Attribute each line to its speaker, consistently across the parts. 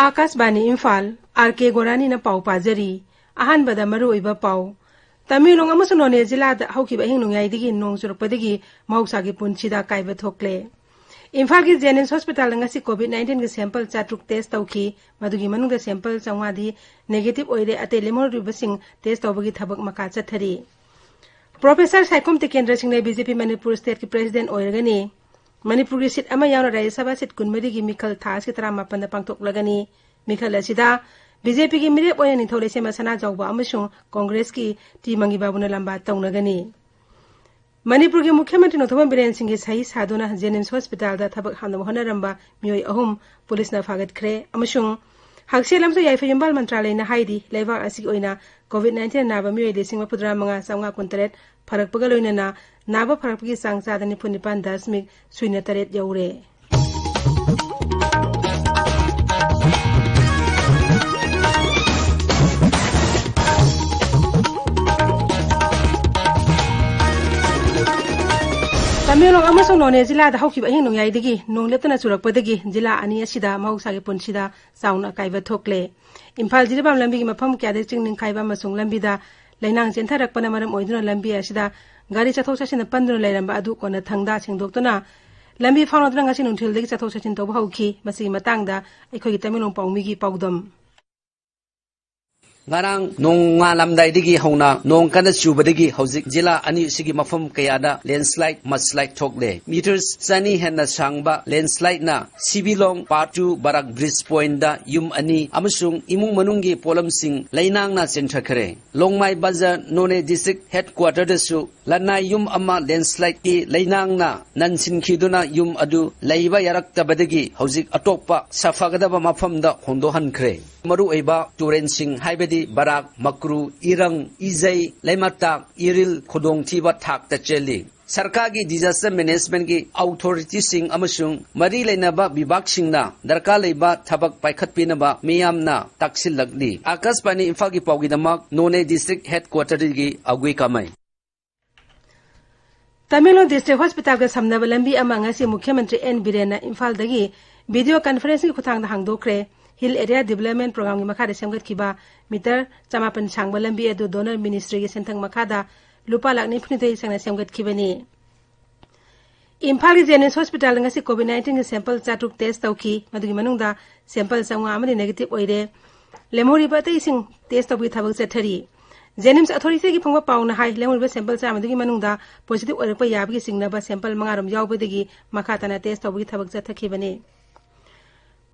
Speaker 1: Akashbani Imphal, RK Gorani na pau pajari, ahanbada maruiba pau. Tamilong amasung None Jilada haukiba hingnungyai nong surukpadigi mausagi punchida kaiba thokle. Imphal ki Jennings Hospital ngasi COVID-19 ki sample chatruk test tauki, madugi manungda sample changwadi negative oire ate lemor ribasing test tawbagi thabak maka chathari. Professor Saikom Tekendra Singh ne BJP Manipur State ki President oiragani. Manipur ki seat ama yauna Rajya Sabha seat kunmari ki Mikhal Thas ki tarama panda pangtok lagani. Mikhal asida BJP ki mirep oya nithole sema sana jawba amasung Congress ki timangi babuna lamba taunagani. Manipur ki Mukhyamantri Nothoban Biren Singh ki sahi saduna Jennings Hospital da thabak hanam honaramba miyoi ahum police na phagat khre amasung Hakselam so yai Imphal Mantralay na haidi laiva asig oina COVID-19 naba miyoi desing mapudra mga samga kuntaret pharak pagaloina na naba pharak pagi sang sadani punipan dasmik suina taret yaure. Tamilong amasung None Jilada haukiba hingnungyai nong leptana surakpadagi jila ani asida mahusagi punsida sauna kaiba thokle. Imphal jiribam lambi ki mafam kyade chingning kaiba masung lambida lainang chentharakpana maram oiduna lambi asida gari chathok chasina panduna lairamba adu kona thangda singdoktuna lambi faunodna ngasi nungthildagi chathok chasin tawba hauki masi matangda aikhogi Tamilong paumigi paudam.
Speaker 2: Ngarang nong ngalamday digi hauna nong kana chubadagi hauzik jila ani sigi mafam kayada landslide mudslide thokle meters chani henna sangba landslide na sibilong part 2 barak bridge point da yum ani amasung imung manunggi polam sing lainang na centrakare longmai bazar None district headquarter da su lanna yum amma landslide ki lainang na nansin khiduna yum adu laiba yarak tabadagi hauzik atokpa safagadaba mafam da hondohan khre maru eba turen sing haibedi Barak, Makru, Irang, Izay, Laimatak, Iril, Khodong Thiba Thak Tacheli. Sarkagi disaster management ki authority sing amasung mari lainaba bibak singna darka leiba thabak paikhat pinaba miyamna taksil lagli. Akashbani Imphal ki pawgidamak None district headquarter gi agui kamai.
Speaker 1: Tamilong District Hospital ka samnaba lambi ama ngasi Mukhyamantri N Birena Imphal dagi video conferencing ki khutang da hangdokre. Hill Area Development Program ki makada semgat kiba meter chamapan sangba lambi adu donor ministry ki sentang makada lupa lakni phunitei sangna semgat kibani. Imphal ki Jennings Hospital ngasi COVID-19 ki sample chatruk test tauki madugi manungda sample sangwa amani negative oire lemori ba tei sing test tauki thabak chathari. Jennings authority ki phongba pauna hai lemori ba sample cha madugi manungda positive oire pa yabgi singna ba sample mangaram yawbadagi makatana test tauki thabak chathakibani.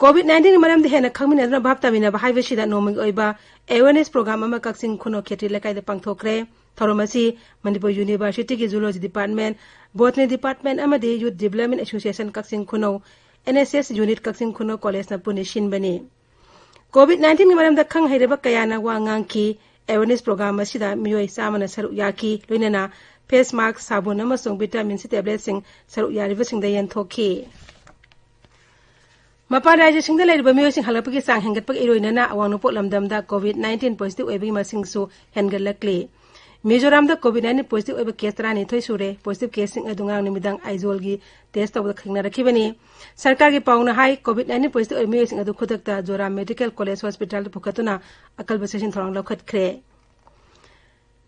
Speaker 1: COVID-19 maram de hena khangmina na bhapta mina bahai vesida noming oiba awareness program ama kaksing khuno khetri lakai de pangthokre thoromasi Manipur University ki zoology department botany department ama de youth development association kaksing khuno NSS unit kaksing khuno college na punishin bani COVID-19 maram da khang haireba kayana wangang ki awareness program asida miyoi samana saru yaki loinana face mask sabun amasung vitamin C tablet sing saru yariba sing da yan thoki Mapan Raja Singh dalai bamiyo sing halapagi sang hengat pag iroina na awang nupok lamdamda COVID-19 positive oibing masing su hengat lakli. Mizoram da COVID-19 positive oibing case tarani thoy sure positive case sing adungang nimidang aizol gi test tawda khingna rakibani. Sarkar gi pauna hai COVID-19 positive oibing sing adu khudakta Joram Medical College Hospital phukatuna akal baseshin thorang lokhat khre.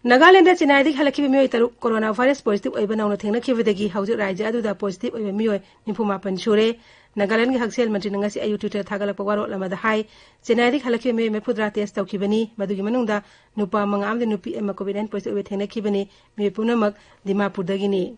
Speaker 1: Nagaland da Chinaidi halakibi miyo itaru coronavirus positive oibing nauna thingna kibadagi hauzik raja adu da positive oibing miyo nipumapan sure. Nagaland ki haksel mantri nangasi ayu Twitter thagalak pawaro lamada hai Chennai halaki me phudra test tawkibani madugi manungda nupa mangam de nupi ema COVID-19 positive we thena kibani me punamak Dimapur dagini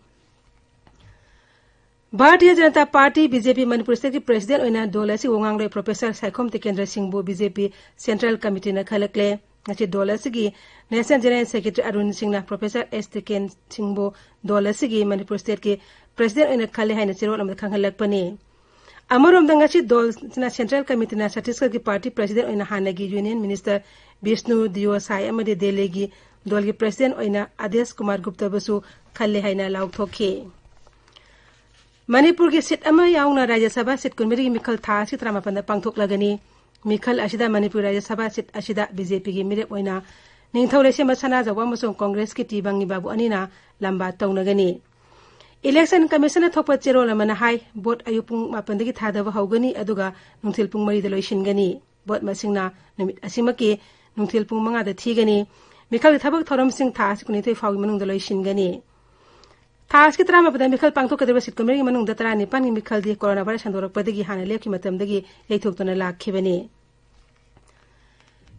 Speaker 1: Bharatiya Janata Party BJP Manipur State ki President oina dolasi wongangle Professor Saikom Tekendra Singh bo BJP Central Committee na khalakle ngachi dolasi gi National General Secretary Arun Singh na Professor S Tekendra Singh bo dolasi gi Manipur State ki President oina khale haina chiro lamda khanghalak pani Amarom dangachi dol na Central Committee na Chhattisgarh ki party president oina hanagi Union Minister Vishnu Dio Sai amade delegi dol ki president oina Adesh Kumar Gupta basu khalle haina lauk thokhe Manipur ki seat ama yauna Rajya Sabha seat kunmeri Mikhal Thas ki trama panda pangthok lagani Mikhal asida Manipur Rajya Sabha seat asida BJP ki mirep oina ningthole se masana jawa masong Congress ki tibangi babu anina lamba taunagani Election Commission thokpa chero lamana hai vote ayupung mapandagi thadaba haugani aduga nungthil pung mari da loishin gani bot masingna numit asimaki nungthil pung manga da thigani mikhal thabak thoram sing tha sikuni thoi fawi manung da loisingani thas ki trama pada mikhal pangto kadeba sitkomeri manung da tara ni pani mikhal di coronavirus handorak padagi hana lekhi matam dagi leithok tona lakhibani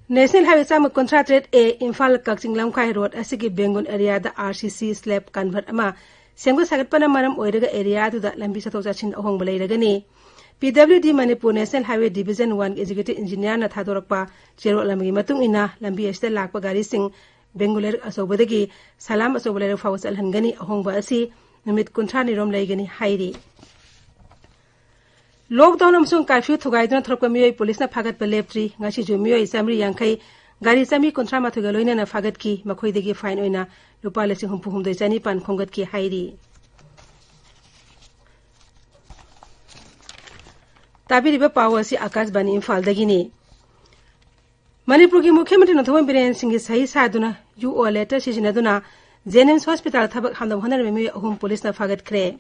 Speaker 1: National Highway Chama Contract Rate A Imphal Kakching Lamkhai Road asigi Bengun area da RCC slab convert ama semgo sagat pana maram oiraga area du da lambi sathok chin ahong balai ragani PWD Manipur National Highway Division 1 Executive Engineer na thadorakpa chero lamgi matung ina lambi este lakpa gari sing Benguler asobadagi salam asobaler fawas alhangani ahongba asi numit kuntra ni rom laigani hairi Lockdown amsung curfew thugaidna thropka miyoi police na phagat pa leptri ngasi ju miyoi samri yankai gari sami kontra ma thuga loina na phagat ki makhoi degi fine oina rupa lesing humpu humdoi chani pan khongat ki hairi tabiri ba pawa si akash bani Imphal dagini Manipur ki mukhyamantri Nothawam Biren Singh gi sahi saduna UO letter sijinaduna Jennings Hospital thabak handam hanar me miyoi ahum police na phagat khre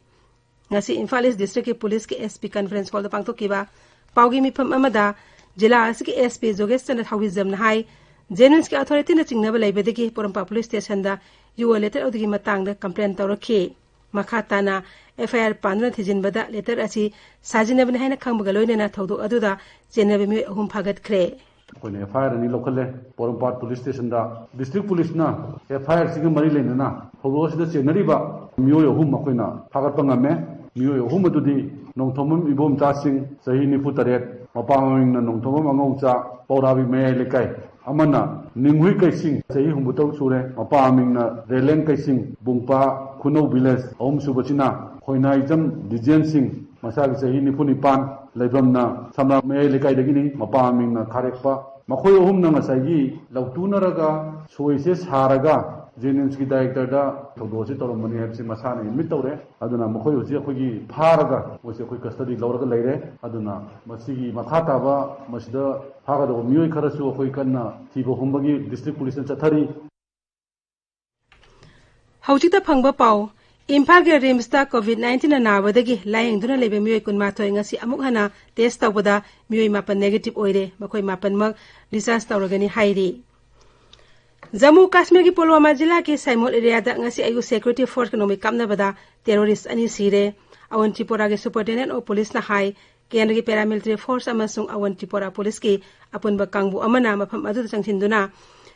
Speaker 1: ngasi Imphal East District ki police ki SP conference call da pangto kiba paugi mi pham amada jila asiki SP Jogestan Thawizam na hai Jennings ki authority na chingnaba laibedagi Porompa police station da UO letter odigi matang da complaint tawrakhi makata na FIR pandra thijinbada letter asi sajinabne haina khangbaga loina thawdo aduda jenabe mi ahum phagat khre
Speaker 3: कोने FIR नि local Porompat police station दा district police ना FIR सिग मरी लेना ना होगो सिदा चेनरीबा मियो यहुम मखोइना फागत पंगमे मियो यहुम दुदी नोंथोमम इबोम चासिंग सही निफु तरेट मपांगिंग ना नोंथोमम अंगौचा पौराबी मे लेकाय अमना निंगुई कैसिंग सही हुमबुतौ सुरे मपांगिंग ना रेलें कैसिंग बुंगपा खुनौ विलेज ओम सुबचिना खोइनाइजम डिजेन सिंह मसाग सही निफु निपान लेबमना समना मे लेकाय दगिनी मपांगिंग ना खारेकपा मखोय ओहुम ना ngसाigi लौतुनरगा सोइसे सारगा जेनिम्स की डायरेक्टर दा थोदोसे तोरमनी हेबसे मसाने मिट तौरे अदुना मखोय होजे अखोगी फारगा ओसे अखोय कस्टडी लौरगा लेरे अदुना मसिगी मखाताबा मसिदा फागदो मियोय खरसु अखोय कन्ना थिबो हुंबगी डिस्ट्रिक्ट पुलिस न चथरी
Speaker 1: हौजिता फंगबा पाव Imphal ge rims ta COVID-19 na nabadagi layeng duna lebe miyoi kunmathoi ngasi amuk hana test tawbada miyoi mapan negative oire makhoi mapan mak research tawragani hairi Jammu Kashmir ki Pulwama jila ki Saimol area da ngasi ayu security force economic kamna bada terrorist ani sire awan Tripura ge superintendent of police na hai kendra ki paramilitary force amasung awan Tripura police ki apun ba kangbu amana mafam adu changthinduna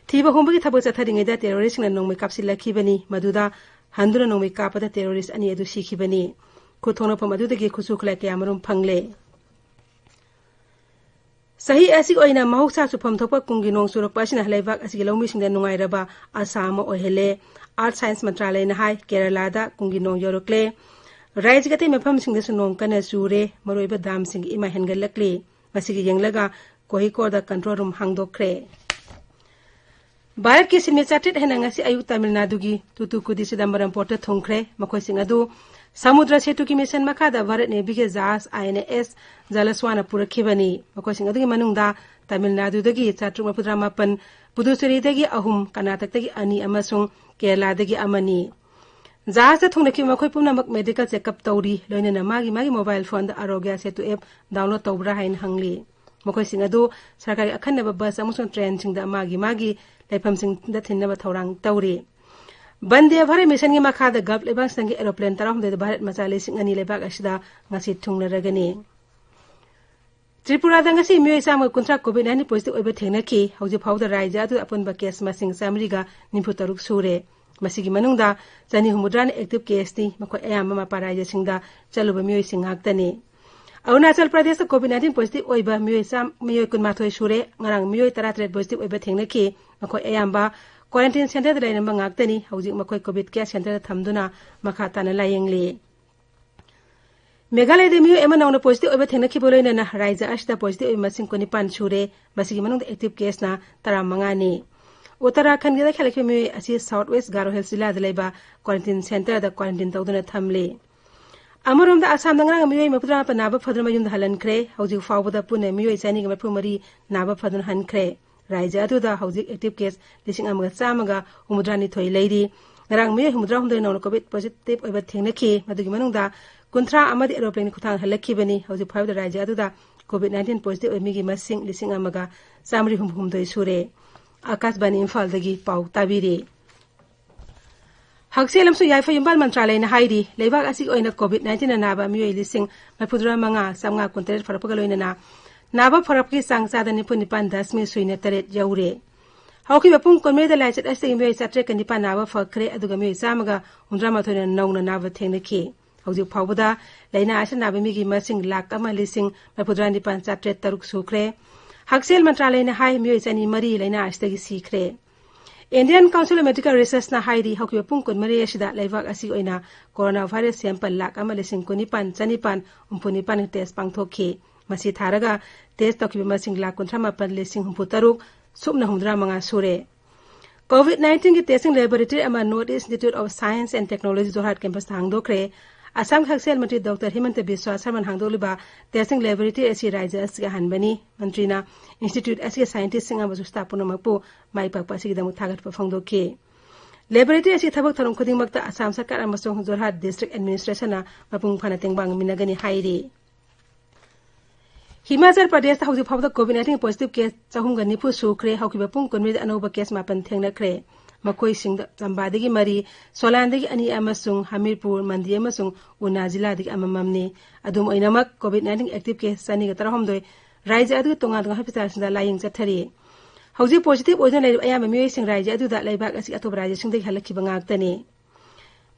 Speaker 1: thiba humba ki thabak chatharingai da terrorist na nongmai kapsilakhi bani maduda handuna nongmai kapada terrorist ani adu sikhi bani khuthona pam adu dagi khusu khlai kya marum phangle sahi asik oina mahuksa chupam thopa kungi nong surak pasina laibak asigi lawmi singda nungai raba asama ohele art science mantralay na hai Kerala da kungi nong yorokle raj gate mafam singda sunong kana sure maroiba dam sing ima hengalakli masigi yenglaga kohiko da control room hangdokre Bharat ki simi chatit henangasi ayu Tamil Nadu gi Tutukudi Sidambaram port thongkhre makhoi sing adu samudra setu ki mission makada Bharat Navy ge jahaz INS Jalaswana purakhibani makhoi sing adu gi manungda Tamil Nadu dagi chatru mapudra mapan Puducherry dagi ahum Karnataka dagi ani amasung Kerala dagi amani jahaz thongnaki makhoi pumnamak medical checkup tawri loinana magi mobile phone da Arogya Setu app download tawbra hain hangli makhoi sing adu sarkari akhanna bus amasung train sing da magi laifam sing da thinna thorang tawri Bande Bharat mission gi makhada gap lebang sangi aeroplane taram de Bharat machale sing ani lebak asida ngasi thungna ragani Tripura da ngasi miyoi sam kuntra COVID-19 positive oiba thengna ki hauji phawda raija adu apun ba case masing samriga nimpu taruk sure masigi manungda jani humudran active case ni makhoi ayam ma paraija singda chaluba miyoi sing haktani Arunachal Pradesh da COVID-19 positive oiba miyoi kunmathoi sure ngarang miyoi 33 positive oiba thengna ki makhoi ayam ba Quarantine center da lain bang aktani hauji makhoi COVID care center thamduna makhata na layengli Meghalaya de miyo ema nauna positive oiba thengna khiboloi na raija ashta positive oiba sing koni pan shure masigi manung active case na tara mangani Uttarakhand gi da khalakhi miyo asi Southwest Garo Hills jila da laiba quarantine center da quarantine tawduna thamle Amarom da Assam dangrang miyo mapudra pa naba phadra mayum da halan khre hauji fawbada pune miyo chani ga mapu mari naba phadra han khre Raija adu da hauji active case lising amaga chamaga humudrani thoi leiri ngarang miyo humudra humdoi nauna COVID positive oiba thengna khi madugi manung da kuntra amadi aeroplane khuthang halakhi bani hauji phawda raija adu da COVID-19 positive oimigi masing lising amaga samri humdoi sure Akashbani Imphal dagi pau tabiri Hakselam su yai fa yumbal mantralay na hairi leibak asik oina COVID-19 na naba miyoy lising mapudra mga samnga konteret farapagaloy na naba farapki sang sada ni punipan 10 suina taret yaure Hauki bapung konme da lai chat asik miyoy satre kanipa naba fakre aduga miyoy samaga undrama thoina nauna naba thengnaki hauji phawbada laina asa naba migi masing lak ama lising mapudra nipan satre taruk sukre Haksel mantralay na hai miyoy sani mari laina astagi sikre Indian Council of Medical Research na hairi hauki bapung konmari asida laibak asik oina coronavirus sample lak ama lising kunipan chanipan umpunipan test pangthoki masi tharaga test tokiba masing lak kuntrama pan lising humputaruk Subna hundra mga sure. COVID-19 ki testing laboratory ama North Institute of Science and Technology Jorhat campus hangdokre Assam Khaksel Mantri Dr. Himanta Biswa Sarman hangdoliba testing laboratory asi rajas ga hanbani mantrina institute asi scientist singa basu stapuna makpu mai pakpa si damu thagat pa phangdoke laboratory asi thabak tharum khuding makta Assam Sarkar amasong Jorhat district administration na mapung phana tengbang minagani hairi Himachal Pradesh ta hauji phawda COVID-19 positive case chahum ga nipu sukre hauki bapung konmi anoba case mapan thengna kre makoi singda chambadagi mari solandagi ani amasung Hamirpur Mandi amasung Una jila dagi amamamni adum oinamak COVID-19 active case sani ga tarahomdoi raija adu tonga tonga hospital sinda laying chathari hauji positive oina lai ayam mioi sing raija adu da laibak asi atop raija singdagi halaki bangak tani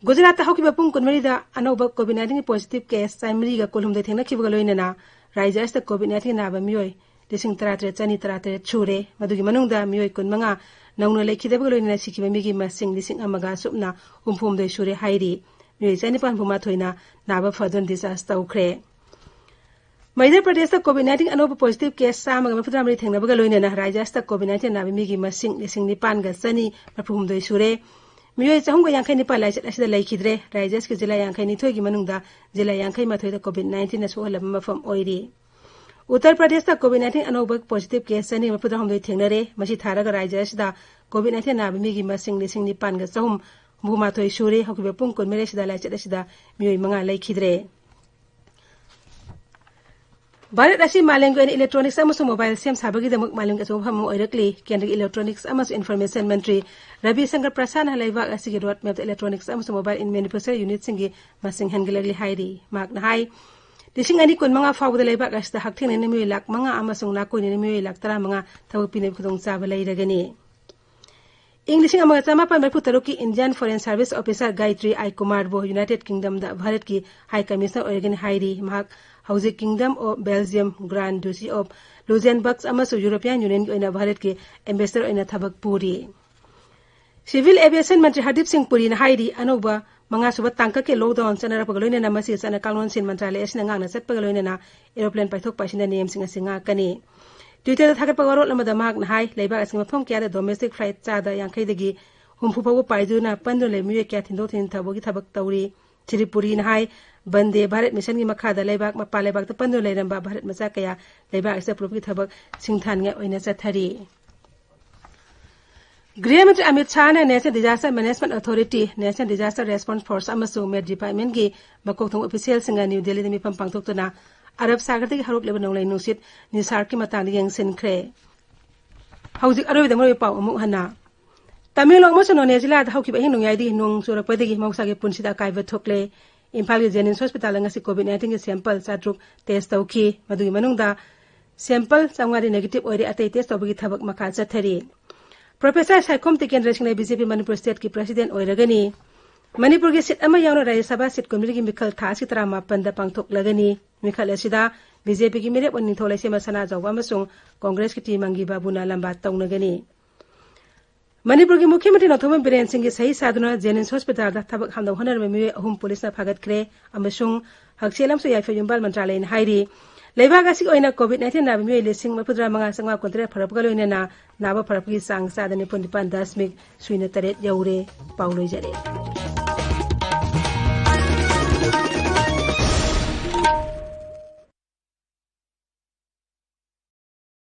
Speaker 1: Gujarat ta hauki bapung konmi da anoba COVID-19 positive case primary ga kolhum de thengna khibaga loinana Raija asta COVID-19 naba miyoy lising taratre chani taratre chure madugi manungda miyoy kunmanga naungna lekhidaba loina sikiba migi masing lising amaga supna humphum de shure hairi miyoy chani pan phuma thoina naba fadon disaster ukre Madhya Pradesh ta COVID-19 anoba positive case samaga mapudramri thengnabaga loina na Raija asta COVID-19 naba migi masing lising nipan ga chani maphum de shure miyoy chahumga yankai nipa lai chat asida laikhidre Raijas ki jila yankai ni thogi manungda jila yankai ma thoida COVID-19 na sohala mafam oiri Uttar Pradesh ta COVID-19 anoba positive case ani mapudra homdoi thengnare masi tharaga Raijas da COVID-19 na migi masing lising ni pan ga chahum bhuma thoi sure hokibe pung kon mere sida lai chat asida miyoy manga laikhidre Bharat asi maleng ko electronics amasung mobile sem sabagi damuk maleng ka chobham oirakli kendra electronics amasung information ministry Ravi Shankar Prasad halaiba asi ge roadmap electronics amasung mobile in manufacture unit singi masing hangelagli hairi mak na hai dising ani kon manga fawda laiba asta hakthing ne mi lak manga amasung na ko ne mi lak tara manga thawu pine khudong chaba lairagani English amaga chama pan barpu taruki Indian Foreign Service Officer Gayatri I Kumar bo United Kingdom da Bharat ki High Commissioner oiragani hairi mak House Kingdom of Belgium Grand Duchy of Luxembourg amasu European Union oina Bharat ki ambassador oina thabak puri Civil Aviation Mantri Hardip Singh Puri na hairi anoba manga suba tangka ke lockdown chanara pagaloina na masi chana kalon sin mantralaya asina ngana chat pagaloina na aeroplane paithok pasina name singa singa kani Twitter da thagat pagaro lamada mak na hai leiba asing mafam kya da domestic flight chada yankai dagi humpu phawu paiduna pandu le miye kya thindo thin thabogi thabak tawri Tripuri na hai Bande Bharat mission gi makha da leibak mapa leibak ta pandu leiramba Bharat macha kaya leibak asa propi thabak singthan nge oina chathari Gramantri Amit Shah na National Disaster Management Authority National Disaster Response Force amasung Med Department gi bakok thong official singa New Delhi mi pam pangtok tuna Arab Sagar ti haruk leba nonglai nusit nisar ki matang yang sin kre Hauzik aroi da moi pau amu hana Tamilong mo sono nezila da hauki ba hin nongyai di nong surak padigi mausa ge punsida kai ba thokle Imphal ge Jennings Hospital ngasi COVID-19 ge sample sadruk test tauki madugi manungda sample samngari negative oiri atai test tawgi thabak makha chathari Professor Saikom Tikendra Singh BJP Manipur State ki President oiragani Manipur ge seat ama yawna Rajya Sabha seat komiti gi mikhal thasi tara mapanda pangthok lagani mikhal asida BJP gi mere onni tholai sema sana jawa amasung Congress ki timangi babuna lamba tawnagani Manipur ki Mukhyamantri Nathoma Biren Singh gi sahi saduna Jennings Hospital da thabak hamdau hanar me ahum police na phagat kre amasung hakselam so yaifa yumbal mantralay na hairi Leibaga si oina COVID-19 na bimiyo ilising mapudra mga sangwa kontra parapagalo ina na naba parapagi sang sa dani pondipan dasmig suina taret yaure paulo jare.